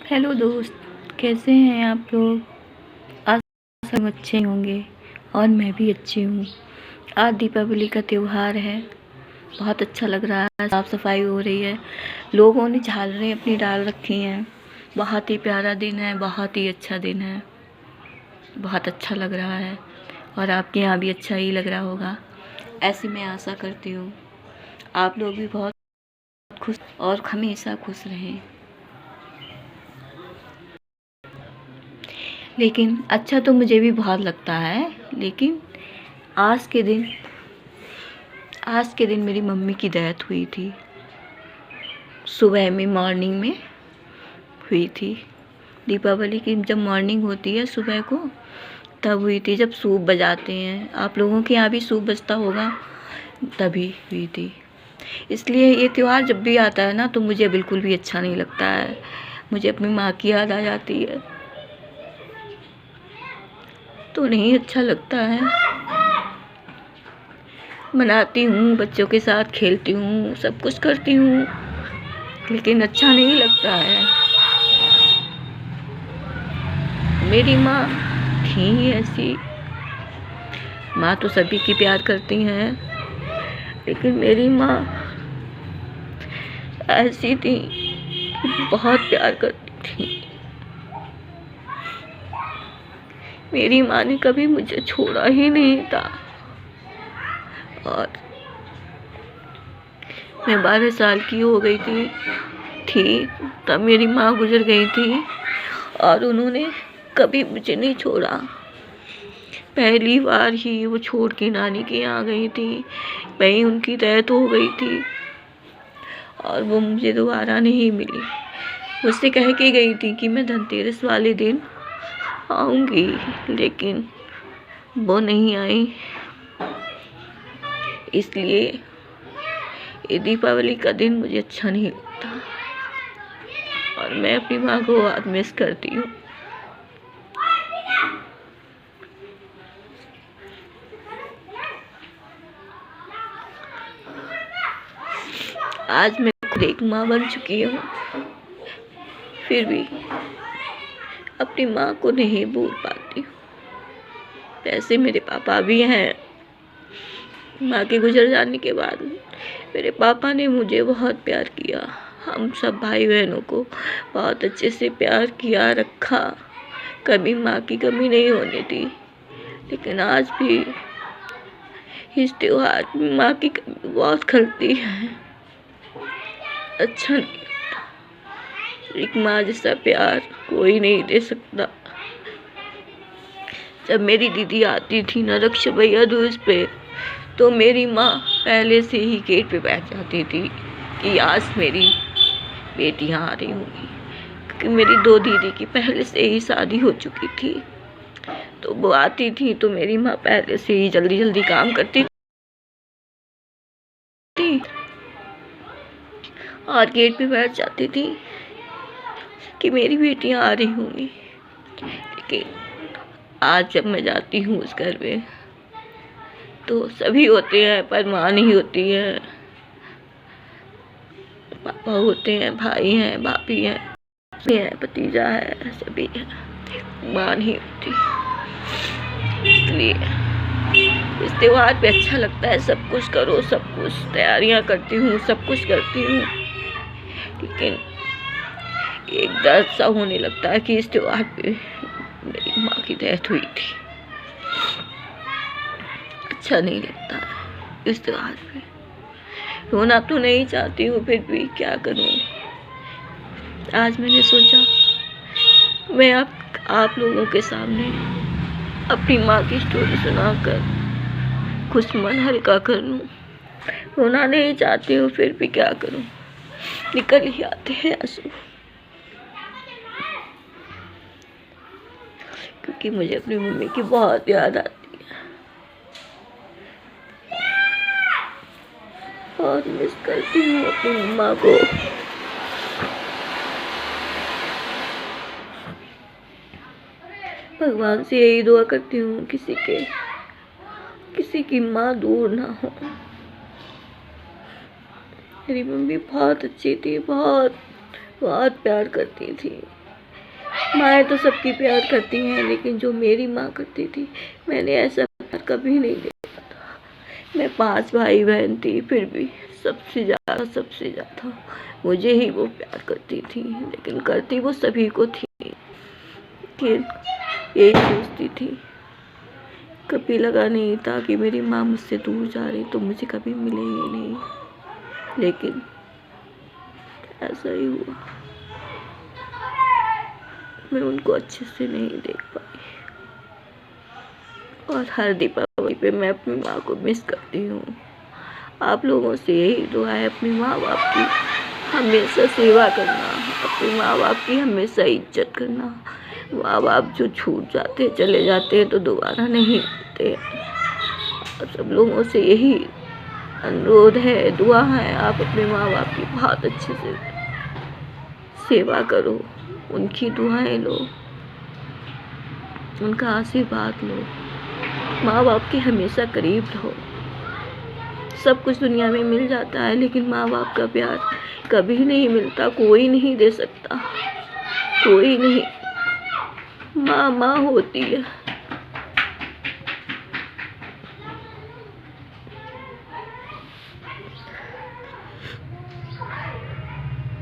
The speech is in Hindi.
हेलो दोस्त, कैसे हैं आप लोग। आज सब अच्छे होंगे और मैं भी अच्छी हूँ। आज दीपावली का त्यौहार है। बहुत अच्छा लग रहा है। साफ़ सफाई हो रही है, लोगों ने झालरें अपनी डाल रखी हैं। बहुत ही प्यारा दिन है, बहुत ही अच्छा दिन है। बहुत अच्छा लग रहा है और आपके यहाँ भी अच्छा ही लग रहा होगा, ऐसी मैं आशा करती हूँ। आप लोग भी बहुत खुश और हमेशा खुश रहें। लेकिन अच्छा तो मुझे भी बहुत लगता है, लेकिन आज के दिन मेरी मम्मी की डेथ हुई थी। सुबह में मॉर्निंग में हुई थी। दीपावली की जब मॉर्निंग होती है सुबह को, तब हुई थी, जब सूप बजाते हैं। आप लोगों के यहाँ भी सूप बजता होगा, तभी हुई थी। इसलिए ये त्यौहार जब भी आता है ना, तो मुझे बिल्कुल भी अच्छा नहीं लगता है। मुझे अपनी माँ की याद आ जाती है, तो नहीं अच्छा लगता है। मनाती हूँ, बच्चों के साथ खेलती हूँ, सब कुछ करती हूँ, लेकिन अच्छा नहीं लगता है। मेरी माँ थी ऐसी। माँ तो सभी की प्यार करती हैं, लेकिन मेरी माँ ऐसी थी कि बहुत प्यार करती थी। मेरी माँ ने कभी मुझे छोड़ा ही नहीं था। और मैं 12 साल की हो गई थी तब मेरी माँ गुजर गई थी, और उन्होंने कभी मुझे नहीं छोड़ा। पहली बार ही वो छोड़ के नानी के यहाँ गई थी, वहीं उनकी डेथ हो गई थी और वो मुझे दोबारा नहीं मिली। मुझसे कह के गई थी कि मैं धनतेरस वाले दिन आऊँगी, लेकिन वो नहीं आई। इसलिए ये दीपावली का दिन मुझे अच्छा नहीं लगता और मैं अपनी माँ को बहुत मिस करती हूँ। आज मैं खुद एक माँ बन चुकी हूँ, फिर भी अपनी माँ को नहीं भूल पाती हूँ। वैसे मेरे पापा भी हैं। माँ के गुजर जाने के बाद मेरे पापा ने मुझे बहुत प्यार किया। हम सब भाई बहनों को बहुत अच्छे से प्यार किया, रखा। कभी माँ की कमी नहीं होने दी। लेकिन आज भी इस त्योहार में माँ की कमी बहुत खलती है। अच्छा नहीं लगता। एक माँ जैसा प्यार कोई नहीं दे सकता। जब मेरी दीदी आती थी ना रक्षा भैया दूज पे, तो मेरी माँ पहले से ही गेट पे बैठ जाती थी कि आज मेरी बेटियाँ आ रही होंगी, क्योंकि मेरी 2 दीदी की पहले से ही शादी हो चुकी थी। तो वो आती थी तो मेरी माँ पहले से ही जल्दी जल्दी काम करती थी और गेट पे बैठ जाती थी कि मेरी बेटियाँ आ रही होंगी। लेकिन आज जब मैं जाती हूँ उस घर में, तो सभी होते हैं पर माँ नहीं होती है। पापा होते हैं, भाई हैं, भाभी हैं, भतीजा है, सभी है, माँ नहीं होती। इसलिए इस त्योहार पे अच्छा लगता है। सब कुछ करो, सब कुछ तैयारियाँ करती हूँ, सब कुछ करती हूँ, लेकिन एक दर्द सा होने लगता है कि इस त्योहार पे मेरी माँ की डेथ हुई थी। अच्छा नहीं लगता है इस त्योहार पे। रोना तो नहीं चाहती हूँ, फिर भी क्या करूँ। आज मैंने सोचा मैं आप लोगों के सामने अपनी माँ की स्टोरी सुनाकर कुछ मन हल्का कर लूँ। रोना नहीं चाहती हूँ, फिर भी क्या करूँ, निकल ही आते हैं आंसू, क्योंकि मुझे अपनी मम्मी की बहुत याद आती है और मिस करती हूँ अपनी मम्मा को। भगवान से यही दुआ करती हूँ किसी की माँ दूर ना हो। मेरी मम्मी बहुत अच्छी थी, बहुत बहुत प्यार करती थी। माएँ तो सबकी प्यार करती हैं, लेकिन जो मेरी माँ करती थी, मैंने ऐसा प्यार कभी नहीं देखा था। मैं 5 भाई बहन थी, फिर भी सबसे ज़्यादा मुझे ही वो प्यार करती थी, लेकिन करती वो सभी को थी। लेकिन यही सोचती थी, कभी लगा नहीं था कि मेरी माँ मुझसे दूर जा रही तो मुझे कभी मिलेगी नहीं, लेकिन ऐसा ही हुआ। मैं उनको अच्छे से नहीं देख पाई और हर दीपावली पे मैं अपनी माँ को मिस करती हूँ। आप लोगों से यही दुआ है, अपने माँ बाप की हमेशा सेवा करना, अपने माँ बाप की हमेशा इज्जत करना। माँ बाप जो छूट जाते हैं, चले जाते हैं तो दोबारा नहीं आते। आप सब लोगों से यही अनुरोध है, दुआ है, आप अपने माँ बाप की बहुत अच्छे से सेवा करो, उनकी दुआएं लो, उनका आशीर्वाद लो, माँ बाप के हमेशा करीब रहो। सब कुछ दुनिया में मिल जाता है, लेकिन माँ बाप का प्यार कभी नहीं मिलता, कोई नहीं दे सकता, कोई नहीं। माँ माँ होती है।